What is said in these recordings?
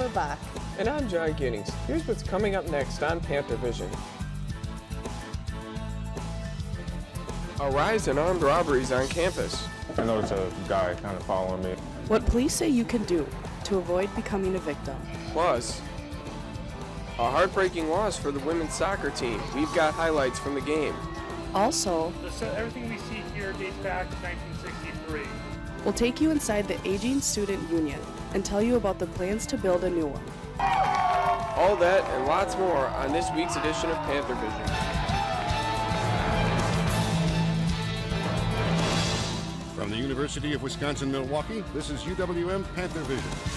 Bach. And I'm John Giddings. Here's what's coming up next on Panthervision. A rise in armed robberies on campus. I noticed a guy kind of following me. What police say you can do to avoid becoming a victim. Plus, a heartbreaking loss for the women's soccer team. We've got highlights from the game. Also, everything we see here dates back to 1963. we'll take you inside the aging student union and tell you about the plans to build a new one. All that and lots more on this week's edition of Panthervision. From the University of Wisconsin-Milwaukee, this is UWM Panthervision.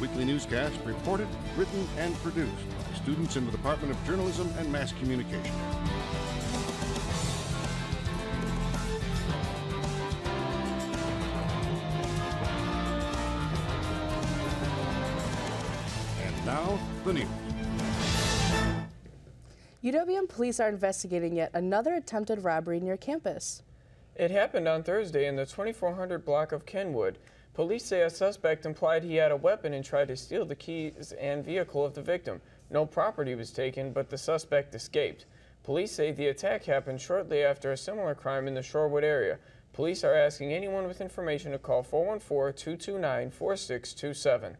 Weekly newscast reported, written, and produced by students in the Department of Journalism and Mass Communication. And now, the news. UWM police are investigating yet another attempted robbery near campus. It happened on Thursday in the 2400 block of Kenwood. Police say a suspect implied he had a weapon and tried to steal the keys and vehicle of the victim. No property was taken, but the suspect escaped. Police say the attack happened shortly after a similar crime in the Shorewood area. Police are asking anyone with information to call 414-229-4627.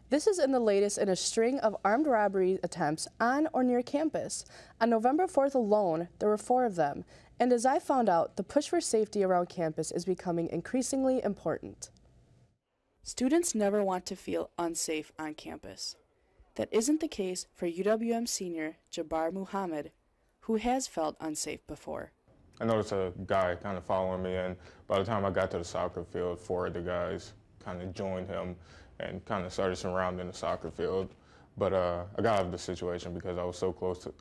This is in the latest in a string of armed robbery attempts on or near campus. On November 4th alone, there were 4 of them. And as I found out, the push for safety around campus is becoming increasingly important. Students never want to feel unsafe on campus. That isn't the case for UWM senior Jabbar Muhammad, who has felt unsafe before. I noticed a guy kind of following me, and by the time I got to the soccer field, 4 of the guys kind of joined him and kind of started surrounding the soccer field. But I got out of the situation because I was so close to,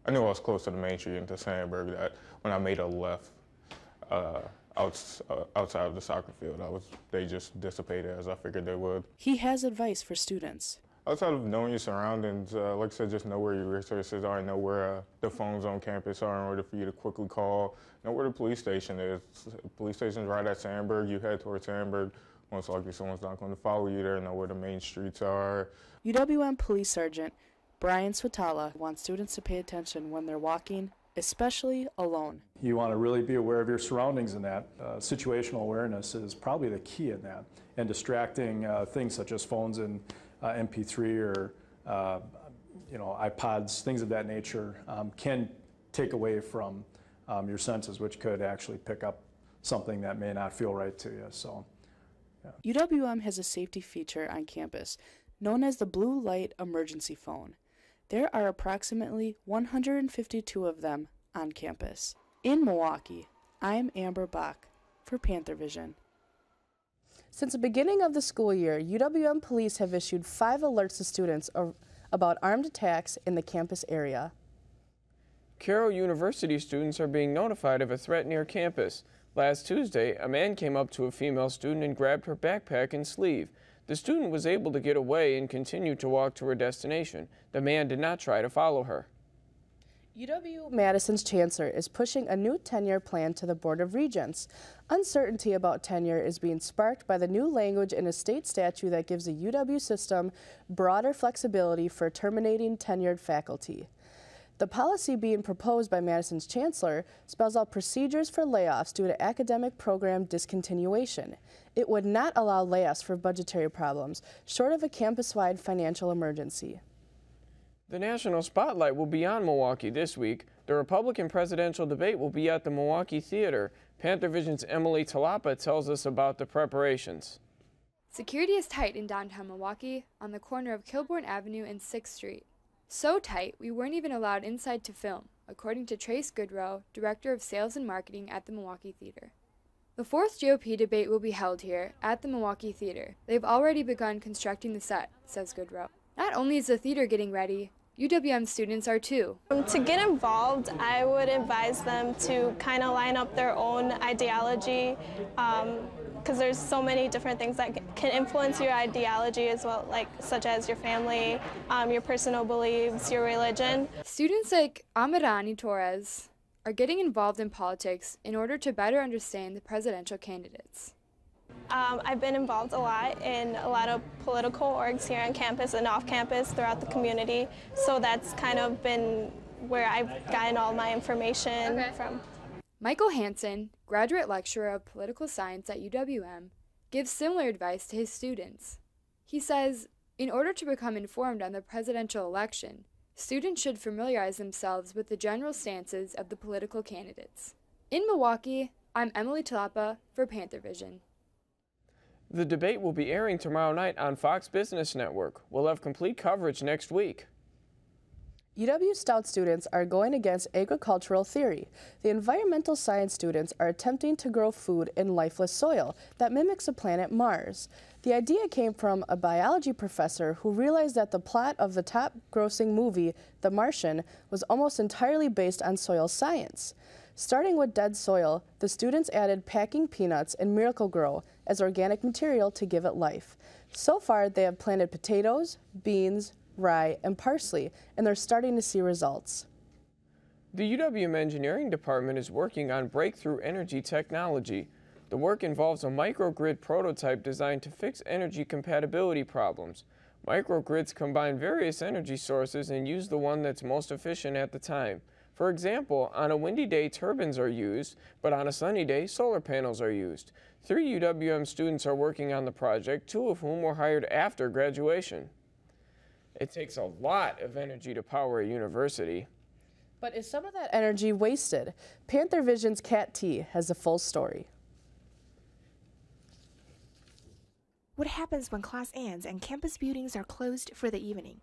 I knew I was close to the main street into Sandburg that when I made a left outside of the soccer field, they just dissipated as I figured they would. He has advice for students. Outside of knowing your surroundings, like I said, just know where your resources are, know where the phones on campus are in order for you to quickly call, know where the police station is. The police station's right at Sandburg. You head towards Sandburg. Most likely someone's not going to follow you there, know where the main streets are. UWM Police Sergeant Brian Swatala wants students to pay attention when they're walking, especially alone. You want to really be aware of your surroundings in that. Situational awareness is probably the key in that. And distracting things such as phones and MP3 or iPods, things of that nature, can take away from your senses, which could actually pick up something that may not feel right to you. So. Yeah. UWM has a safety feature on campus known as the Blue Light Emergency Phone. There are approximately 152 of them on campus. In Milwaukee, I'm Amber Bach for Panthervision. Since the beginning of the school year, UWM police have issued 5 alerts to students about armed attacks in the campus area. Carroll University students are being notified of a threat near campus. Last Tuesday, a man came up to a female student and grabbed her backpack and sleeve. The student was able to get away and continued to walk to her destination. The man did not try to follow her. UW-Madison's chancellor is pushing a new tenure plan to the Board of Regents. Uncertainty about tenure is being sparked by the new language in a state statute that gives the UW system broader flexibility for terminating tenured faculty. The policy being proposed by Madison's chancellor spells out procedures for layoffs due to academic program discontinuation. It would not allow layoffs for budgetary problems, short of a campus-wide financial emergency. The national spotlight will be on Milwaukee this week. The Republican presidential debate will be at the Milwaukee Theater. Panthervision's Emily Talapa tells us about the preparations. Security is tight in downtown Milwaukee on the corner of Kilbourne Avenue and 6th Street. So tight, we weren't even allowed inside to film, according to Trace Goodrow, Director of Sales and Marketing at the Milwaukee Theater. The 4th GOP debate will be held here at the Milwaukee Theater. They've already begun constructing the set, says Goodrow. Not only is the theater getting ready, UWM students are too. To get involved, I would advise them to kind of line up their own ideology, because there's so many different things that can influence your ideology as well, such as your family, your personal beliefs, your religion. Students like Amirani Torres are getting involved in politics in order to better understand the presidential candidates. I've been involved a lot in a lot of political orgs here on campus and off campus throughout the community, so that's kind of been where I've gotten all my information from. Michael Hansen, graduate lecturer of political science at UWM, gives similar advice to his students. He says, in order to become informed on the presidential election, students should familiarize themselves with the general stances of the political candidates. In Milwaukee, I'm Emily Tlapa for Panthervision. The debate will be airing tomorrow night on Fox Business Network. We'll have complete coverage next week. UW Stout students are going against agricultural theory. The environmental science students are attempting to grow food in lifeless soil that mimics the planet Mars. The idea came from a biology professor who realized that the plot of the top-grossing movie, The Martian, was almost entirely based on soil science. Starting with dead soil, the students added packing peanuts and Miracle-Gro as organic material to give it life. So far, they have planted potatoes, beans, rye, and parsley, and they're starting to see results. The UWM Engineering Department is working on breakthrough energy technology. The work involves a microgrid prototype designed to fix energy compatibility problems. Microgrids combine various energy sources and use the one that's most efficient at the time. For example, on a windy day, turbines are used, but on a sunny day, solar panels are used. 3 UWM students are working on the project, 2 of whom were hired after graduation. It takes a lot of energy to power a university. But is some of that energy wasted? Panthervision's Kat T has the full story. What happens when class ends and campus buildings are closed for the evening?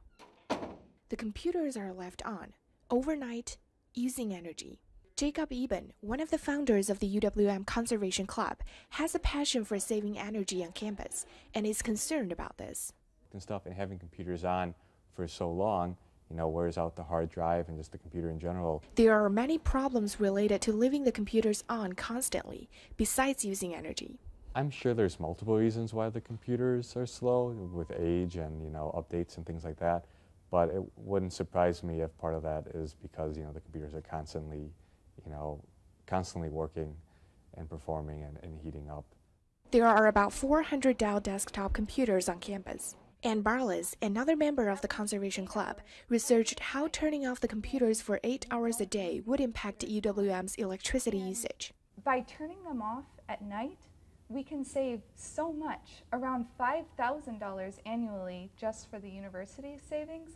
The computers are left on, overnight, using energy. Jacob Eben, one of the founders of the UWM Conservation Club, has a passion for saving energy on campus and is concerned about this. And stuff, and having computers on for so long, wears out the hard drive and just the computer in general. There are many problems related to leaving the computers on constantly, besides using energy. I'm sure there's multiple reasons why the computers are slow with age and updates and things like that. But it wouldn't surprise me if part of that is because the computers are constantly working and performing and heating up. There are about 400 Dell desktop computers on campus. Ann Barles, another member of the Conservation Club, researched how turning off the computers for 8 hours a day would impact UWM's electricity usage. By turning them off at night, we can save so much, around $5,000 annually just for the university savings,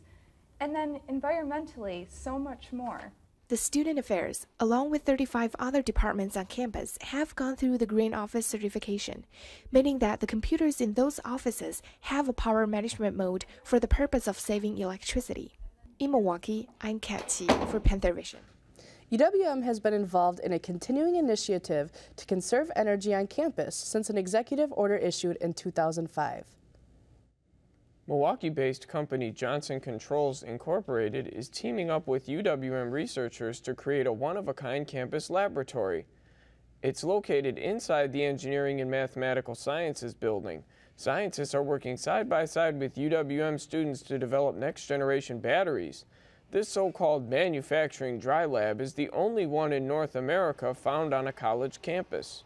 and then environmentally so much more. The Student Affairs, along with 35 other departments on campus, have gone through the Green Office certification, meaning that the computers in those offices have a power management mode for the purpose of saving electricity. In Milwaukee, I'm Kat T for Panthervision. UWM has been involved in a continuing initiative to conserve energy on campus since an executive order issued in 2005. Milwaukee-based company Johnson Controls Incorporated is teaming up with UWM researchers to create a one-of-a-kind campus laboratory. It's located inside the Engineering and Mathematical Sciences building. Scientists are working side by side with UWM students to develop next-generation batteries. This so-called manufacturing dry lab is the only one in North America found on a college campus.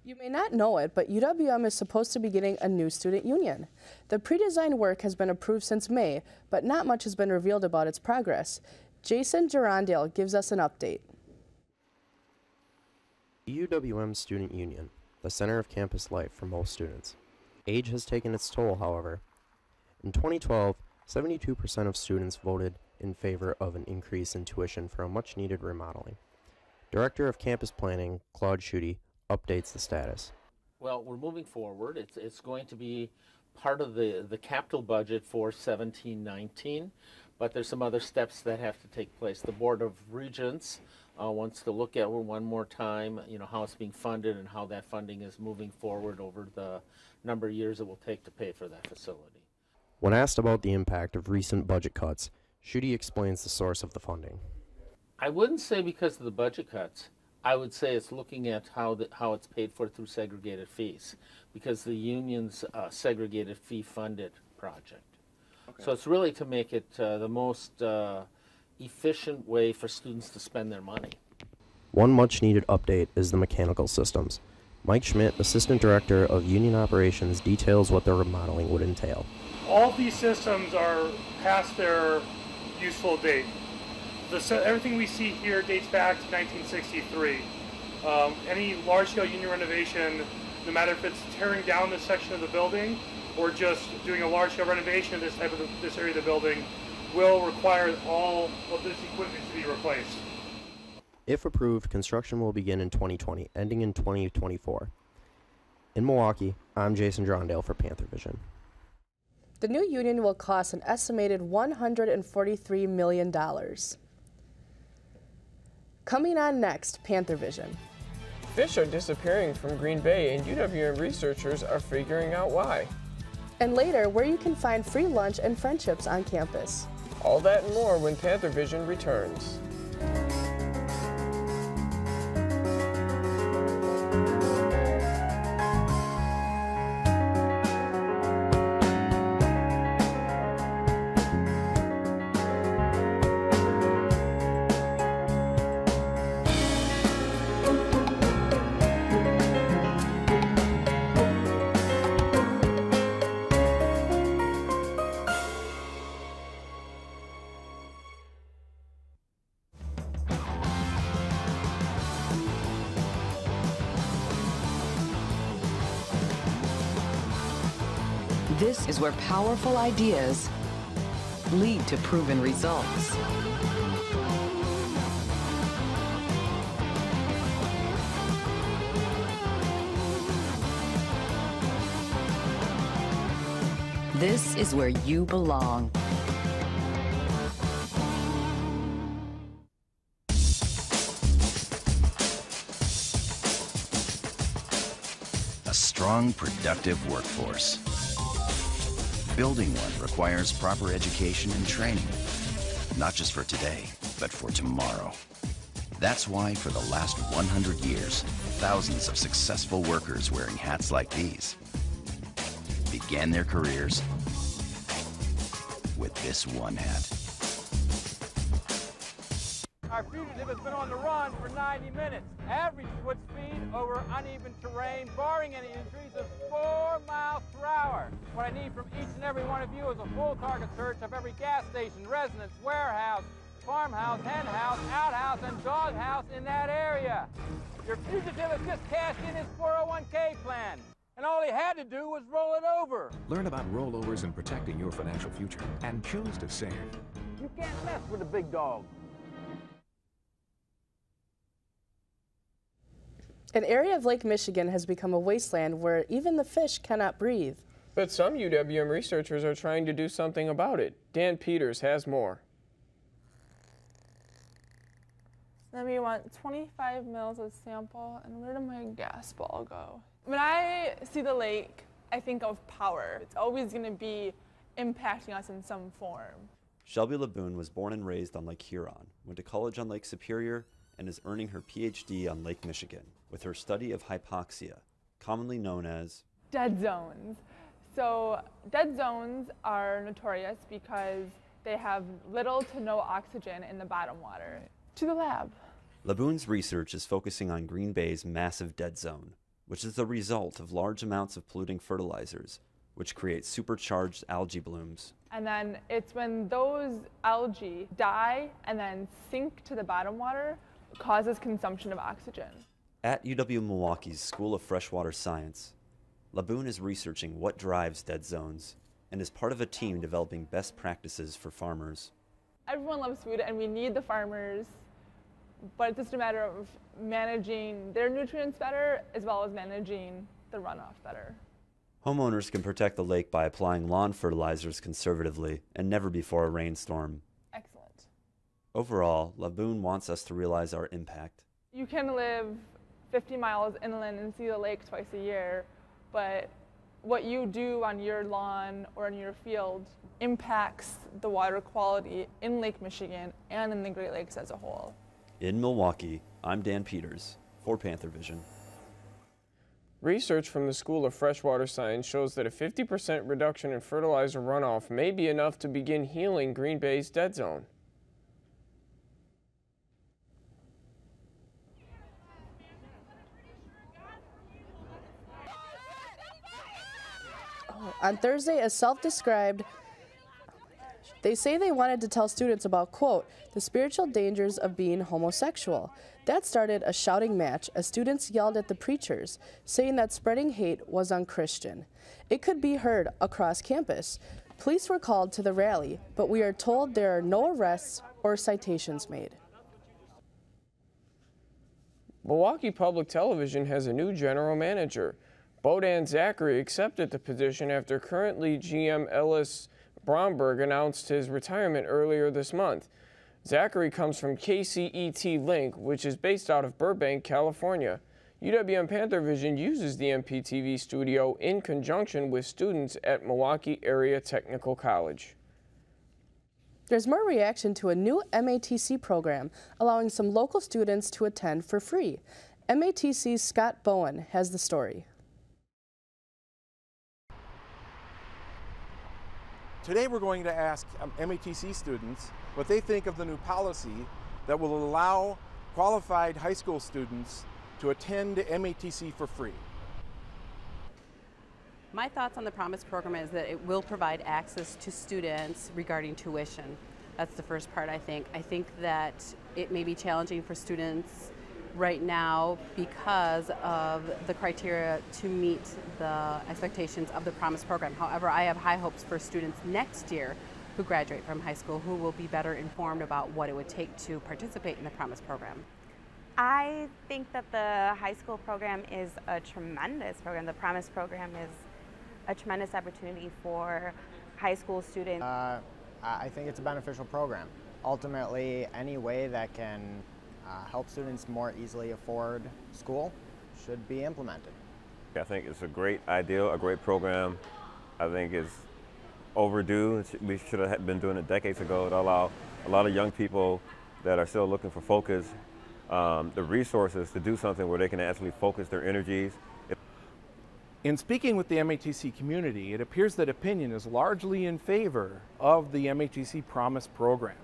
You may not know it, but UWM is supposed to be getting a new student union. The pre-designed work has been approved since May, but not much has been revealed about its progress. Jason Gerondale gives us an update. The UWM Student Union, the center of campus life for most students. Age has taken its toll, however. In 2012, 72% of students voted in favor of an increase in tuition for a much-needed remodeling. Director of Campus Planning, Claude Schutte, updates the status. Well, we're moving forward. It's going to be part of the capital budget for 17-19, but there's some other steps that have to take place. The Board of Regents wants to look at one more time, how it's being funded and how that funding is moving forward over the number of years it will take to pay for that facility. When asked about the impact of recent budget cuts, Schutte explains the source of the funding. I wouldn't say because of the budget cuts. I would say it's looking at how it's paid for through segregated fees, because the union's segregated fee funded project. Okay. So it's really to make it the most efficient way for students to spend their money. One much needed update is the mechanical systems. Mike Schmidt, Assistant Director of Union Operations, details what the remodeling would entail. All of these systems are past their useful date. Everything we see here dates back to 1963. Any large-scale union renovation, no matter if it's tearing down this section of the building or just doing a large-scale renovation of this area of the building, will require all of this equipment to be replaced. If approved, construction will begin in 2020, ending in 2024. In Milwaukee, I'm Jason Drondale for Panthervision. The new union will cost an estimated $143 million. Coming on next, Panthervision. Fish are disappearing from Green Bay, and UWM researchers are figuring out why. And later, where you can find free lunch and friendships on campus. All that and more when Panthervision returns. This is where powerful ideas lead to proven results. This is where you belong. A strong, productive workforce. Building one requires proper education and training, not just for today, but for tomorrow. That's why for the last 100 years, thousands of successful workers wearing hats like these began their careers with this one hat. Our fugitive has been on the run for 90 minutes. Average foot speed over uneven terrain, barring any injuries, is 4 miles per hour. What I need from each and every one of you is a full target search of every gas station, residence, warehouse, farmhouse, hen house, outhouse, and doghouse in that area. Your fugitive has just cashed in his 401k plan, and all he had to do was roll it over. Learn about rollovers and protecting your financial future, and choose to save. You can't mess with a big dog. An area of Lake Michigan has become a wasteland where even the fish cannot breathe. But some UWM researchers are trying to do something about it. Dan Peters has more. Then we want 25 mils of sample, and where did my gas ball go? When I see the lake, I think of power. It's always going to be impacting us in some form. Shelby Laboon was born and raised on Lake Huron, went to college on Lake Superior, and is earning her PhD on Lake Michigan with her study of hypoxia, commonly known as dead zones. So dead zones are notorious because they have little to no oxygen in the bottom water. To the lab. Laboon's research is focusing on Green Bay's massive dead zone, which is the result of large amounts of polluting fertilizers, which create supercharged algae blooms. And then it's when those algae die and then sink to the bottom water, causes consumption of oxygen. At UW-Milwaukee's School of Freshwater Science, Laboon is researching what drives dead zones and is part of a team developing best practices for farmers. Everyone loves food and we need the farmers, but it's just a matter of managing their nutrients better as well as managing the runoff better. Homeowners can protect the lake by applying lawn fertilizers conservatively and never before a rainstorm. Excellent. Overall, Laboon wants us to realize our impact. You can live 50 miles inland and see the lake twice a year, but what you do on your lawn or in your field impacts the water quality in Lake Michigan and in the Great Lakes as a whole. In Milwaukee, I'm Dan Peters for Panthervision. Research from the School of Freshwater Science shows that a 50% reduction in fertilizer runoff may be enough to begin healing Green Bay's dead zone. on Thursday, a self-described They say they wanted to tell students about, quote, the spiritual dangers of being homosexual. That started a shouting match as students yelled at the preachers, saying that spreading hate was unchristian. It could be heard across campus. Police were called to the rally, but we are told there are no arrests or citations made. Milwaukee Public Television has a new general manager. Bodan Zachary accepted the position after currently GM Ellis Bromberg announced his retirement earlier this month. Zachary comes from KCET Link, which is based out of Burbank, California. UWM Panthervision uses the MPTV studio in conjunction with students at Milwaukee Area Technical College. There's more reaction to a new MATC program, allowing some local students to attend for free. MATC's Scott Bowen has the story. Today we're going to ask MATC students what they think of the new policy that will allow qualified high school students to attend MATC for free. My thoughts on the Promise program is that it will provide access to students regarding tuition. That's the first part, I think. I think that it may be challenging for students right now because of the criteria to meet the expectations of the Promise program. However, I have high hopes for students next year who graduate from high school who will be better informed about what it would take to participate in the Promise program. I think that the high school program is a tremendous program. The Promise program is a tremendous opportunity for high school students. I think it's a beneficial program. Ultimately, any way that can help students more easily afford school should be implemented. I think it's a great idea, a great program. I think it's overdue. We should have been doing it decades ago. It allow a lot of young people that are still looking for focus, the resources to do something where they can actually focus their energies. In speaking with the MATC community, it appears that opinion is largely in favor of the MATC Promise program.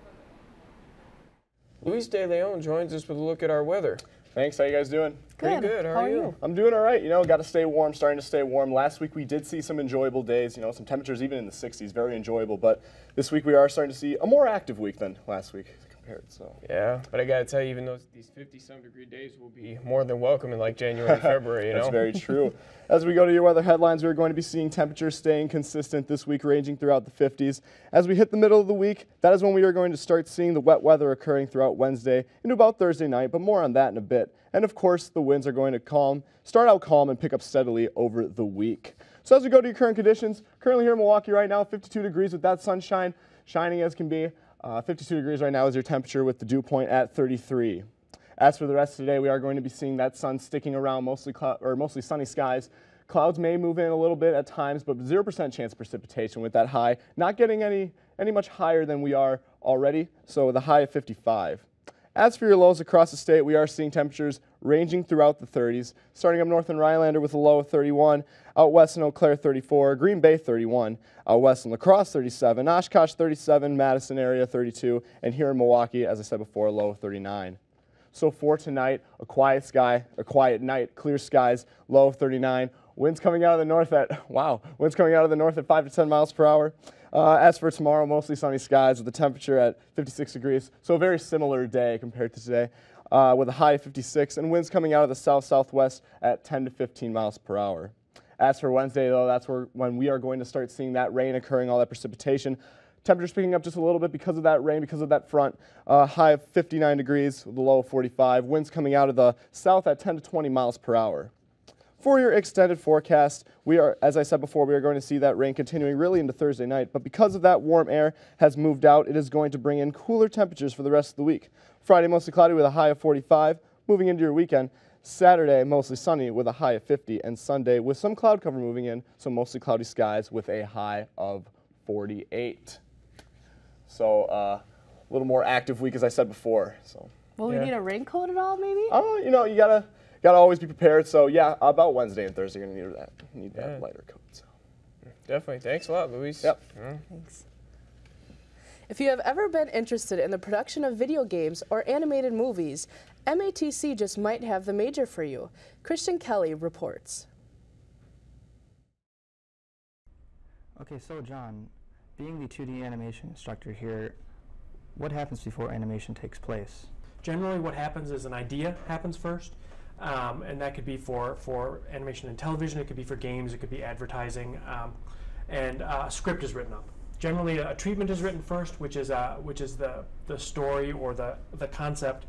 Luis De Leon joins us with a look at our weather. Thanks, how you guys doing? Pretty good, how are you? I'm doing all right, got to stay warm, starting to stay warm. Last week we did see some enjoyable days, some temperatures even in the 60s, very enjoyable, but this week we are starting to see a more active week than last week compared, so. Yeah, but I gotta tell you, even though these 50-some degree days will be more than welcome in like January and February, That's very true. As we go to your weather headlines, we're going to be seeing temperatures staying consistent this week, ranging throughout the 50s. As we hit the middle of the week, that is when we are going to start seeing the wet weather occurring throughout Wednesday into about Thursday night, but more on that in a bit. And of course, the winds are going to start out calm and pick up steadily over the week. So as we go to your current conditions, currently here in Milwaukee right now, 52 degrees with that sunshine shining as can be. 52 degrees right now is your temperature with the dew point at 33. As for the rest of the day, we are going to be seeing that sun sticking around, mostly sunny skies. Clouds may move in a little bit at times, but 0% chance of precipitation with that high. Not getting any much higher than we are already, so with a high of 55. As for your lows across the state, we are seeing temperatures ranging throughout the 30s, starting up north in Rhinelander with a low of 31, out west in Eau Claire 34, Green Bay 31, out west in La Crosse 37, Oshkosh 37, Madison area 32, and here in Milwaukee, as I said before, a low of 39. So for tonight, a quiet night, clear skies, low of 39. Winds coming out of the north at 5 to 10 miles per hour. As for tomorrow, mostly sunny skies with the temperature at 56 degrees. So a very similar day compared to today with a high of 56 and winds coming out of the south-southwest at 10 to 15 miles per hour. As for Wednesday, though, that's when we are going to start seeing that rain occurring, all that precipitation. Temperatures picking up just a little bit because of that rain, because of that front. High of 59 degrees with a low of 45. Winds coming out of the south at 10 to 20 miles per hour. For your extended forecast, as I said before, we are going to see that rain continuing really into Thursday night, but because of that warm air has moved out, it is going to bring in cooler temperatures for the rest of the week. Friday, mostly cloudy with a high of 45. Moving into your weekend, Saturday, mostly sunny with a high of 50, and Sunday with some cloud cover moving in, so mostly cloudy skies with a high of 48. So a little more active week, as I said before. So. Will we need a raincoat at all, maybe? Oh, you gotta always be prepared. So yeah, about Wednesday and Thursday, you're gonna need that lighter coat. So. Definitely. Thanks a lot, Luis. Yep. Thanks. If you have ever been interested in the production of video games or animated movies, MATC just might have the major for you. Christian Kelly reports. Okay, so John, being the 2D animation instructor here, what happens before animation takes place? Generally what happens is an idea happens first, and that could be for animation and television, it could be for games, it could be advertising, and a script is written up. Generally a treatment is written first, which is the story or the concept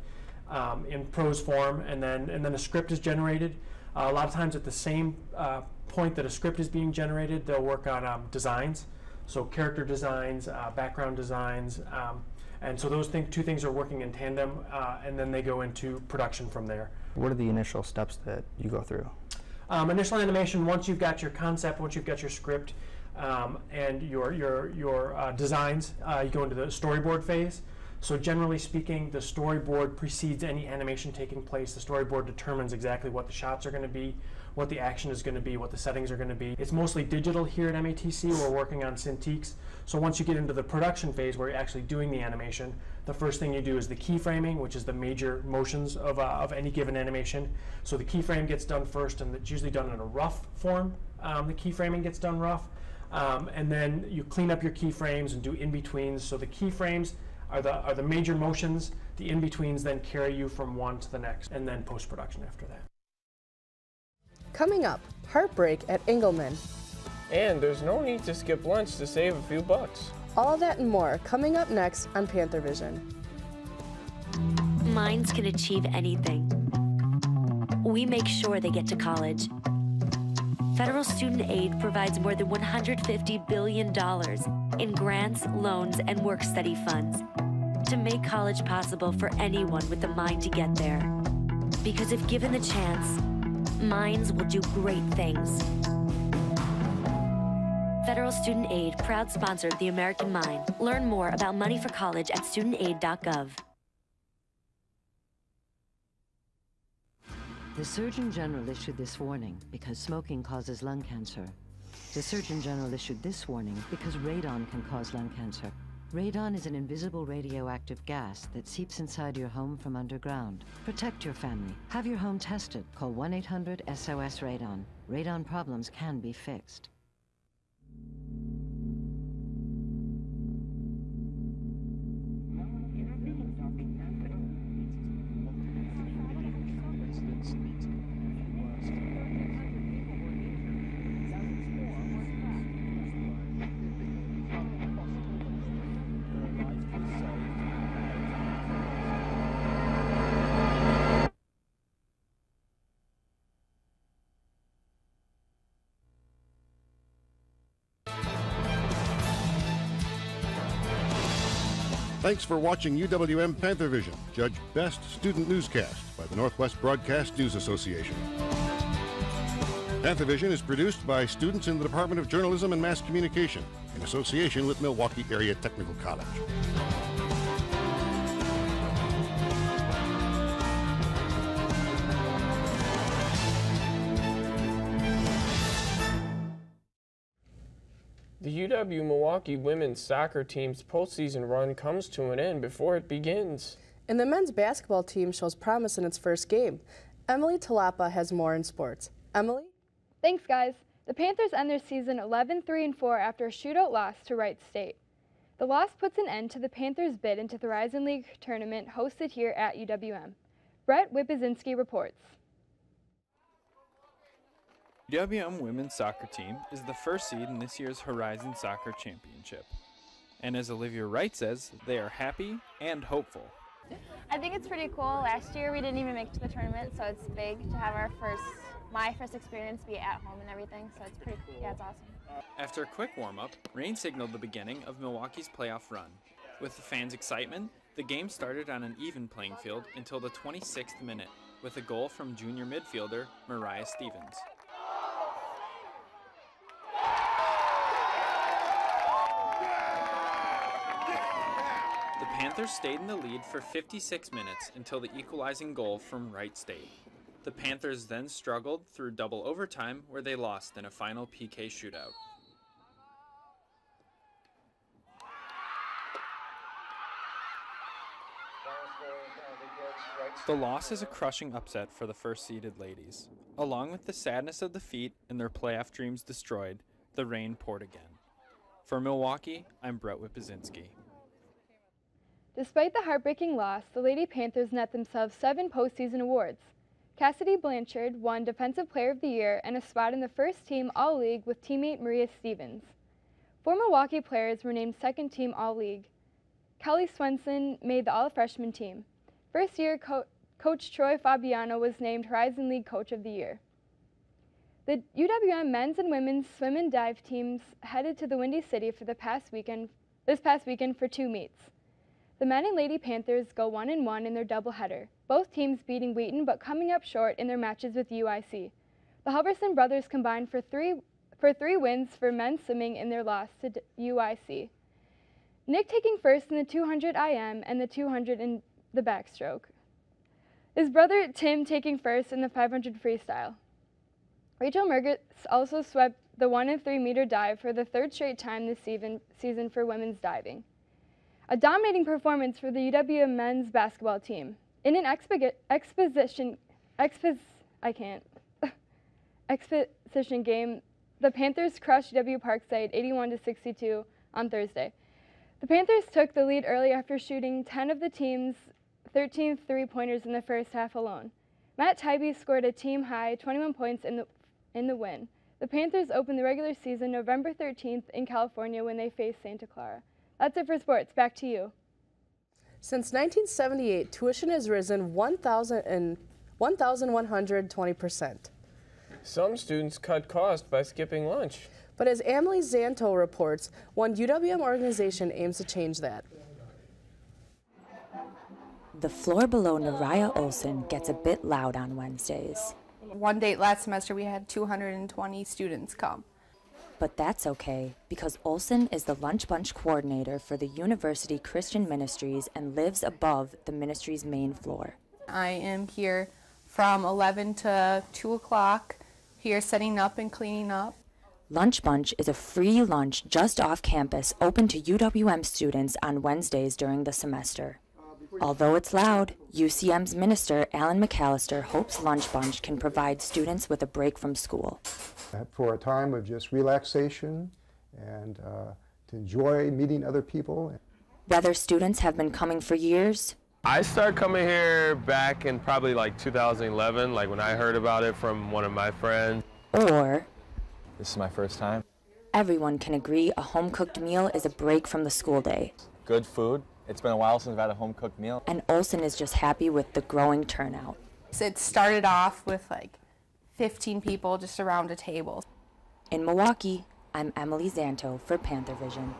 in prose form, and then a script is generated. A lot of times at the same point that a script is being generated, they'll work on designs, so character designs, background designs, and so those two things are working in tandem, and then they go into production from there. What are the initial steps that you go through? Initial animation, once you've got your concept, once you've got your script and your designs, you go into the storyboard phase. So generally speaking, the storyboard precedes any animation taking place. The storyboard determines exactly what the shots are going to be, what the action is going to be, what the settings are going to be. It's mostly digital here at MATC. We're working on Cintiqs. So once you get into the production phase where you're actually doing the animation, the first thing you do is the keyframing, which is the major motions of any given animation. So the keyframe gets done first, and it's usually done in a rough form. The keyframing gets done rough. And then you clean up your keyframes and do in-betweens. So the keyframes are the major motions. The in-betweens then carry you from one to the next, and then post-production after that. Coming up, heartbreak at Engelman. And there's no need to skip lunch to save a few bucks. All that and more coming up next on Panthervision. Minds can achieve anything. We make sure they get to college. Federal student aid provides more than $150 billion in grants, loans, and work-study funds to make college possible for anyone with the mind to get there. Because if given the chance, minds will do great things. Federal Student Aid, proud sponsor of the American Mind. Learn more about money for college at studentaid.gov. The Surgeon General issued this warning because smoking causes lung cancer. The Surgeon General issued this warning because radon can cause lung cancer. Radon is an invisible radioactive gas that seeps inside your home from underground. Protect your family. Have your home tested. Call 1-800-SOS-RADON. Radon problems can be fixed. Thanks for watching UWM Panthervision, judged Best Student Newscast by the Northwest Broadcast News Association. Panthervision is produced by students in the Department of Journalism and Mass Communication in association with Milwaukee Area Technical College. The UW-Milwaukee women's soccer team's postseason run comes to an end before it begins. And the men's basketball team shows promise in its first game. Emily Talapa has more in sports. Emily? Thanks, guys. The Panthers end their season 11-3-4 after a shootout loss to Wright State. The loss puts an end to the Panthers' bid into the Horizon League tournament hosted here at UWM. Brett Wipazinski reports. UWM women's soccer team is the first seed in this year's Horizon Soccer Championship. And as Olivia Wright says, they are happy and hopeful. I think it's pretty cool. Last year we didn't even make it to the tournament, so it's big to have my first experience be at home and everything, so it's pretty cool. Yeah, it's awesome. After a quick warm-up, rain signaled the beginning of Milwaukee's playoff run. With the fans' excitement, the game started on an even playing field until the 26th minute, with a goal from junior midfielder Mariah Stevens. The Panthers stayed in the lead for 56 minutes until the equalizing goal from Wright State. The Panthers then struggled through double overtime where they lost in a final PK shootout. The loss is a crushing upset for the first-seeded ladies. Along with the sadness of defeat and their playoff dreams destroyed, the rain poured again. For Milwaukee, I'm Brett Wipazinski. Despite the heartbreaking loss, the Lady Panthers net themselves 7 postseason awards. Cassidy Blanchard won Defensive Player of the Year and a spot in the first team All-League with teammate Maria Stevens. 4 Milwaukee players were named second team All-League. Kelly Swenson made the All-Freshman team. First year coach Troy Fabiano was named Horizon League Coach of the Year. The UWM men's and women's swim and dive teams headed to the Windy City for this past weekend for 2 meets. The men and Lady Panthers go 1-1 in their doubleheader, both teams beating Wheaton but coming up short in their matches with UIC. The Halverson brothers combined for three wins for men's swimming in their loss to UIC. Nick taking first in the 200 IM and the 200 in the backstroke. His brother Tim taking first in the 500 freestyle. Rachel Mergetz also swept the 1 and 3 meter dive for the 3rd straight time this season for women's diving. A dominating performance for the UWM men's basketball team. In an exposition game, the Panthers crushed UW Parkside 81-62 on Thursday. The Panthers took the lead early after shooting 10 of the team's 13 three-pointers in the first half alone. Matt Tybee scored a team-high 21 points in the win. The Panthers opened the regular season November 13th in California when they faced Santa Clara. That's it for sports. Back to you. Since 1978, tuition has risen 1,120%. Some students cut costs by skipping lunch. But as Emily Zanto reports, one UWM organization aims to change that. The floor below Naraya Olson gets a bit loud on Wednesdays. One date last semester we had 220 students come. But that's okay, because Olson is the Lunch Bunch coordinator for the University Christian Ministries and lives above the ministry's main floor. I am here from 11 to 2 o'clock, here setting up and cleaning up. Lunch Bunch is a free lunch just off campus open to UWM students on Wednesdays during the semester. Although it's loud, UCM's minister, Alan McAllister, hopes Lunch Bunch can provide students with a break from school. For a time of just relaxation and to enjoy meeting other people. Whether students have been coming for years, I started coming here back in probably like 2011, like when I heard about it from one of my friends. or this is my first time. Everyone can agree a home-cooked meal is a break from the school day. Good food. It's been a while since I've had a home-cooked meal. And Olson is just happy with the growing turnout. So it started off with like 15 people just around a table. In Milwaukee, I'm Emily Zanto for Panthervision.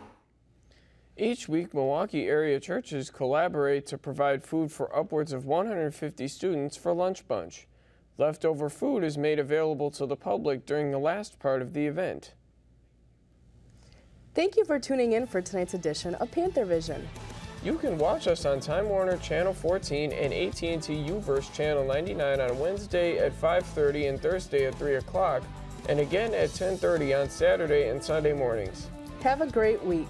Each week, Milwaukee area churches collaborate to provide food for upwards of 150 students for Lunch Bunch. Leftover food is made available to the public during the last part of the event. Thank you for tuning in for tonight's edition of Panthervision. You can watch us on Time Warner Channel 14 and AT&T U-verse Channel 99 on Wednesday at 5:30 and Thursday at 3 o'clock, and again at 10:30 on Saturday and Sunday mornings. Have a great week.